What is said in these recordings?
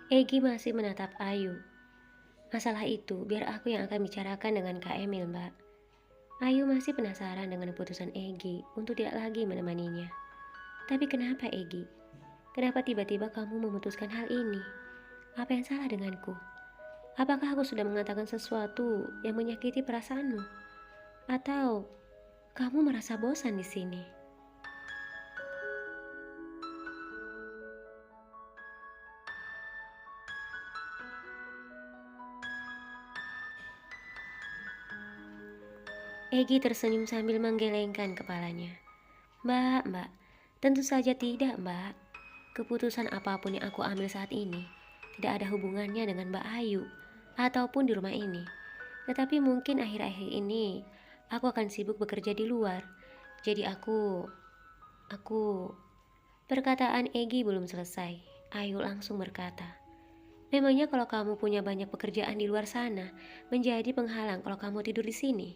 Egi masih menatap Ayu. Masalah itu biar aku yang akan bicarakan dengan Kak Emil, Mbak. Ayu masih penasaran dengan keputusan Egi untuk tidak lagi menemaninya. Tapi kenapa Egi? Kenapa tiba-tiba kamu memutuskan hal ini? Apa yang salah denganku? Apakah aku sudah mengatakan sesuatu yang menyakiti perasaanmu? Atau kamu merasa bosan di sini? Egi tersenyum sambil menggelengkan kepalanya. Mbak, tentu saja tidak, Mbak. Keputusan apapun yang aku ambil saat ini tidak ada hubungannya dengan Mbak Ayu ataupun di rumah ini. Tetapi mungkin akhir-akhir ini aku akan sibuk bekerja di luar. Jadi aku Perkataan Egi belum selesai. Ayu langsung berkata, memangnya kalau kamu punya banyak pekerjaan di luar sana, menjadi penghalang kalau kamu tidur di sini?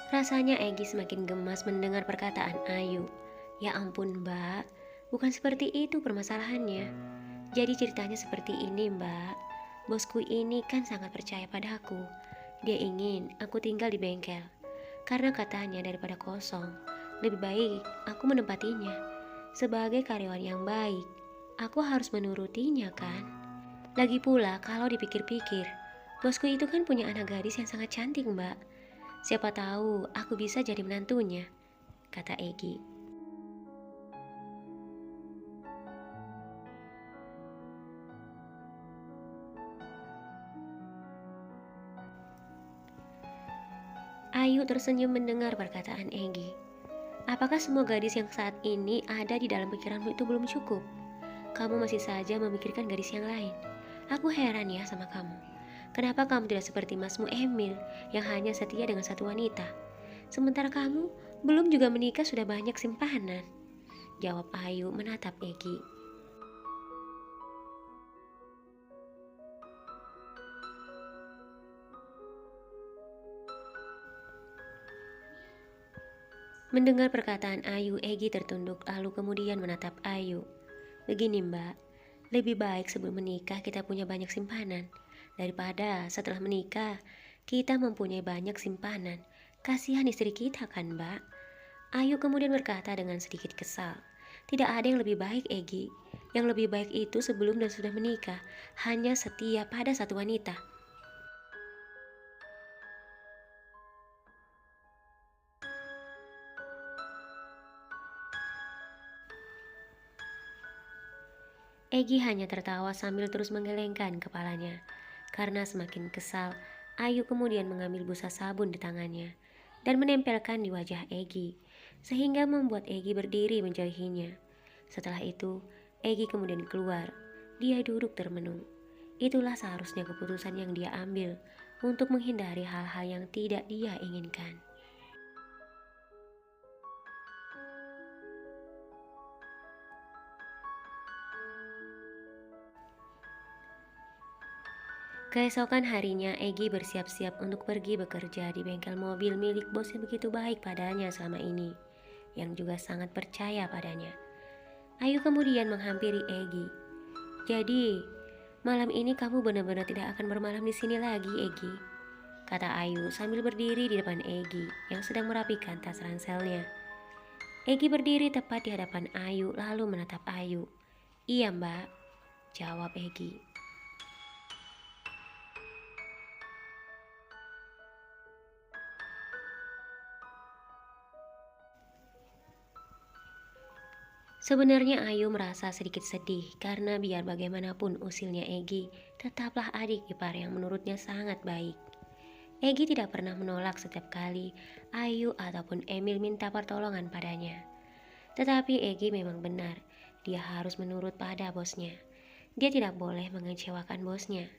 Rasanya Egi semakin gemas mendengar perkataan Ayu. Ya ampun mbak, bukan seperti itu permasalahannya. Jadi ceritanya seperti ini mbak. Bosku ini kan sangat percaya padaku. Dia ingin aku tinggal di bengkel. Karena katanya daripada kosong, lebih baik aku menempatinya. Sebagai karyawan yang baik, aku harus menurutinya kan? Lagi pula kalau dipikir-pikir, bosku itu kan punya anak gadis yang sangat cantik mbak. Siapa tahu aku bisa jadi menantunya, kata Egi. Ayu tersenyum mendengar perkataan Egi. Apakah semua gadis yang saat ini ada di dalam pikiranmu itu belum cukup? Kamu masih saja memikirkan gadis yang lain. Aku heran ya sama kamu. Kenapa kamu tidak seperti masmu Emil yang hanya setia dengan satu wanita? Sementara kamu belum juga menikah sudah banyak simpanan. Jawab Ayu menatap Egi. Mendengar perkataan Ayu, Egi tertunduk lalu kemudian menatap Ayu. Begini mbak, lebih baik sebelum menikah kita punya banyak simpanan. Daripada setelah menikah, kita mempunyai banyak simpanan. Kasihan istri kita kan mbak? Ayu kemudian berkata dengan sedikit kesal. Tidak ada yang lebih baik Egi. Yang lebih baik itu sebelum dan sudah menikah, hanya setia pada satu wanita. Egi hanya tertawa sambil terus menggelengkan kepalanya. Karena semakin kesal, Ayu kemudian mengambil busa sabun di tangannya dan menempelkan di wajah Egi, sehingga membuat Egi berdiri menjauhinya. Setelah itu, Egi kemudian keluar. Dia duduk termenung. Itulah seharusnya keputusan yang dia ambil untuk menghindari hal-hal yang tidak dia inginkan. Keesokan harinya, Egi bersiap-siap untuk pergi bekerja di bengkel mobil milik bos yang begitu baik padanya selama ini, yang juga sangat percaya padanya. Ayu kemudian menghampiri Egi. Jadi, malam ini kamu benar-benar tidak akan bermalam di sini lagi, Egi, kata Ayu sambil berdiri di depan Egi yang sedang merapikan tas ranselnya. Egi berdiri tepat di hadapan Ayu lalu menatap Ayu. Iya mbak, jawab Egi. Sebenarnya Ayu merasa sedikit sedih karena biar bagaimanapun usilnya Egi, tetaplah adik ipar yang menurutnya sangat baik. Egi tidak pernah menolak setiap kali Ayu ataupun Emil minta pertolongan padanya. Tetapi Egi memang benar, dia harus menurut pada bosnya. Dia tidak boleh mengecewakan bosnya.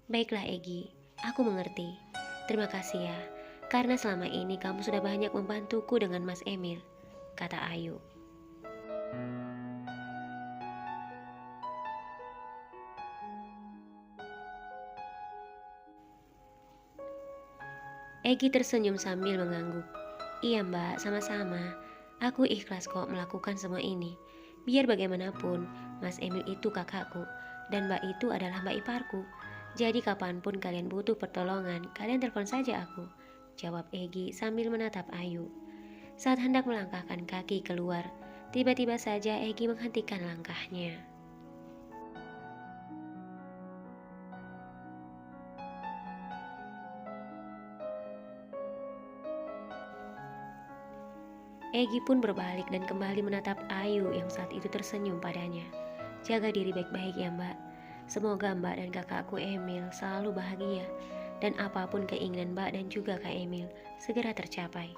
Baiklah Egi, aku mengerti. Terima kasih ya, karena selama ini kamu sudah banyak membantuku dengan Mas Emil, kata Ayu. Egi tersenyum sambil mengangguk. Iya mbak, sama-sama. Aku ikhlas kok melakukan semua ini. Biar bagaimanapun, Mas Emil itu kakakku, dan mbak itu adalah mbak iparku. Jadi kapanpun kalian butuh pertolongan, kalian telepon saja aku, jawab Egi sambil menatap Ayu. Saat hendak melangkahkan kaki keluar, tiba-tiba saja Egi menghentikan langkahnya. Egi pun berbalik dan kembali menatap Ayu yang saat itu tersenyum padanya. Jaga diri baik-baik ya mbak. Semoga mbak dan kakakku Emil selalu bahagia. Dan apapun keinginan mbak dan juga kak Emil segera tercapai.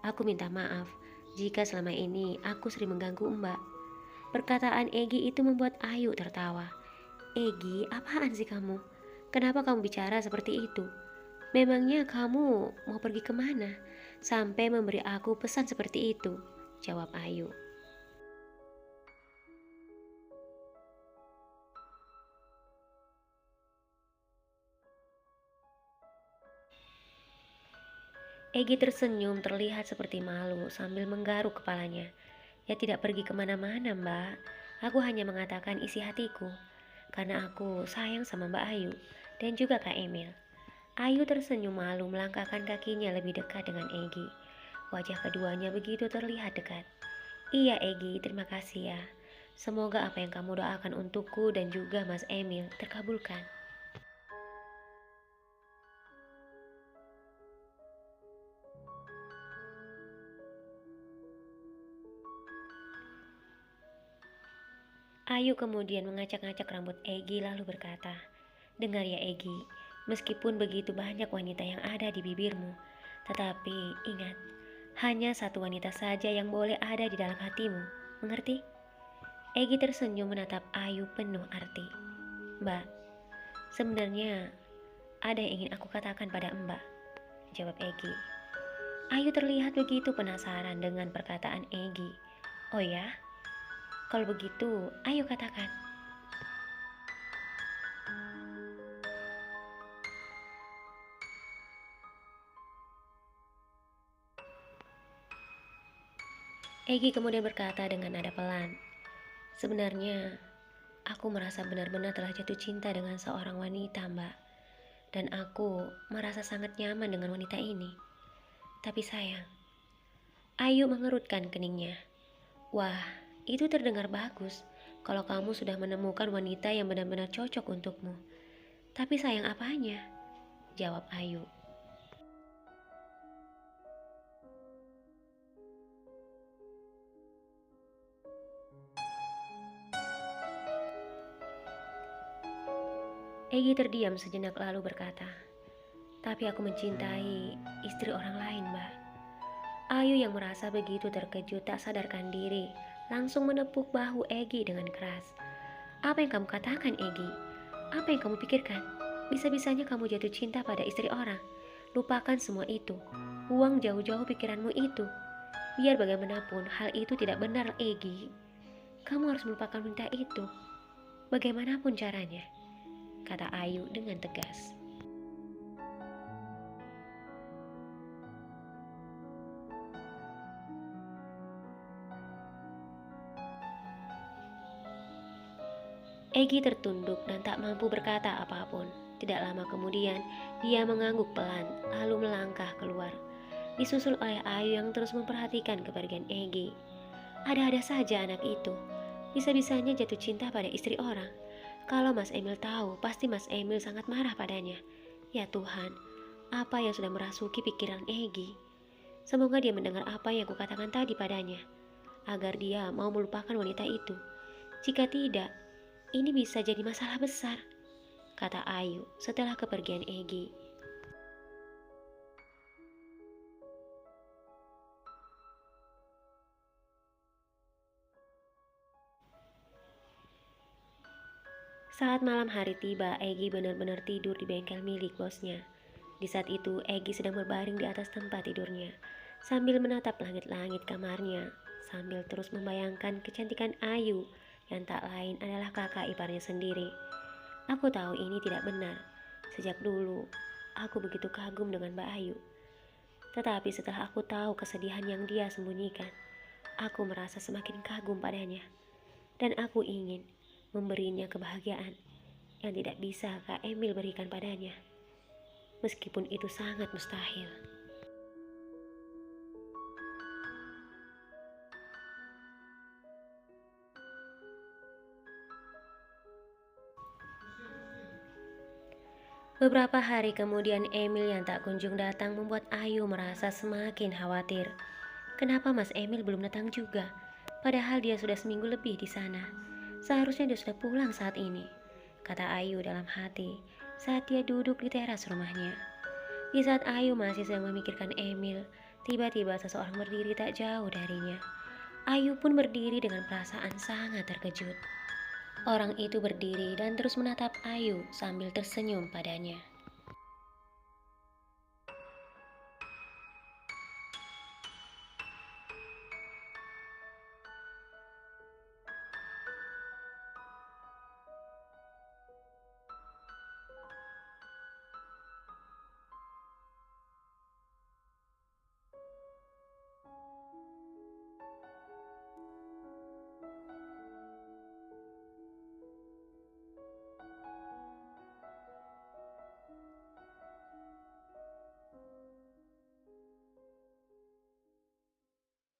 Aku minta maaf jika selama ini aku sering mengganggu mbak. Perkataan Egi itu membuat Ayu tertawa. Egi, apaan sih kamu? Kenapa kamu bicara seperti itu? Memangnya kamu mau pergi kemana? Sampai memberi aku pesan seperti itu, jawab Ayu. Egi tersenyum terlihat seperti malu sambil menggaruk kepalanya. Ya tidak pergi kemana-mana mbak. Aku hanya mengatakan isi hatiku. Karena aku sayang sama Mbak Ayu dan juga Kak Emil. Ayu tersenyum malu melangkahkan kakinya lebih dekat dengan Egi. Wajah keduanya begitu terlihat dekat. Iya Egi, terima kasih ya. Semoga apa yang kamu doakan untukku dan juga Mas Emil terkabulkan. Ayu kemudian mengacak-ngacak rambut Egi lalu berkata, dengar ya Egi, meskipun begitu banyak wanita yang ada di bibirmu, tetapi ingat, hanya satu wanita saja yang boleh ada di dalam hatimu, mengerti? Egi tersenyum menatap Ayu penuh arti. Mbak, sebenarnya ada yang ingin aku katakan pada Mbak, jawab Egi. Ayu terlihat begitu penasaran dengan perkataan Egi. Oh ya? Kalau begitu, ayo katakan. Egi kemudian berkata dengan nada pelan. Sebenarnya, aku merasa benar-benar telah jatuh cinta dengan seorang wanita, Mbak. Dan aku merasa sangat nyaman dengan wanita ini. Tapi sayang, Ayu mengerutkan keningnya. Wah, itu terdengar bagus kalau kamu sudah menemukan wanita yang benar-benar cocok untukmu. Tapi sayang apanya? Jawab Ayu. Egi terdiam sejenak lalu berkata, tapi aku mencintai istri orang lain, Mbak. Ayu yang merasa begitu terkejut tak sadarkan diri, langsung menepuk bahu Egi dengan keras. Apa yang kamu katakan, Egi? Apa yang kamu pikirkan? Bisa-bisanya kamu jatuh cinta pada istri orang. Lupakan semua itu. Buang jauh-jauh pikiranmu itu. Biar bagaimanapun hal itu tidak benar, Egi. Kamu harus melupakan wanita itu. Bagaimanapun caranya, kata Ayu dengan tegas. Egi tertunduk dan tak mampu berkata apapun. Tidak lama kemudian, dia mengangguk pelan, lalu melangkah keluar. Disusul oleh Ayu yang terus memperhatikan kepergian Egi. Ada-ada saja anak itu. Bisa-bisanya jatuh cinta pada istri orang. Kalau Mas Emil tahu, pasti Mas Emil sangat marah padanya. Ya Tuhan, apa yang sudah merasuki pikiran Egi? Semoga dia mendengar apa yang kukatakan tadi padanya, agar dia mau melupakan wanita itu. Jika tidak, ini bisa jadi masalah besar, kata Ayu setelah kepergian Egi. Saat malam hari tiba, Egi benar-benar tidur di bengkel milik bosnya. Di saat itu, Egi sedang berbaring di atas tempat tidurnya, sambil menatap langit-langit kamarnya, sambil terus membayangkan kecantikan Ayu yang tak lain adalah kakak iparnya sendiri. Aku tahu ini tidak benar. Sejak dulu, aku begitu kagum dengan Mbak Ayu. Tetapi setelah aku tahu kesedihan yang dia sembunyikan, aku merasa semakin kagum padanya. Dan aku ingin memberinya kebahagiaan yang tidak bisa Kak Emil berikan padanya. Meskipun itu sangat mustahil. Beberapa hari kemudian Emil yang tak kunjung datang membuat Ayu merasa semakin khawatir. Kenapa Mas Emil belum datang juga? Padahal dia sudah seminggu lebih di sana. Seharusnya dia sudah pulang saat ini, kata Ayu dalam hati saat dia duduk di teras rumahnya. Di saat Ayu masih sedang memikirkan Emil, tiba-tiba seseorang berdiri tak jauh darinya. Ayu pun berdiri dengan perasaan sangat terkejut. Orang itu berdiri dan terus menatap Ayu sambil tersenyum padanya.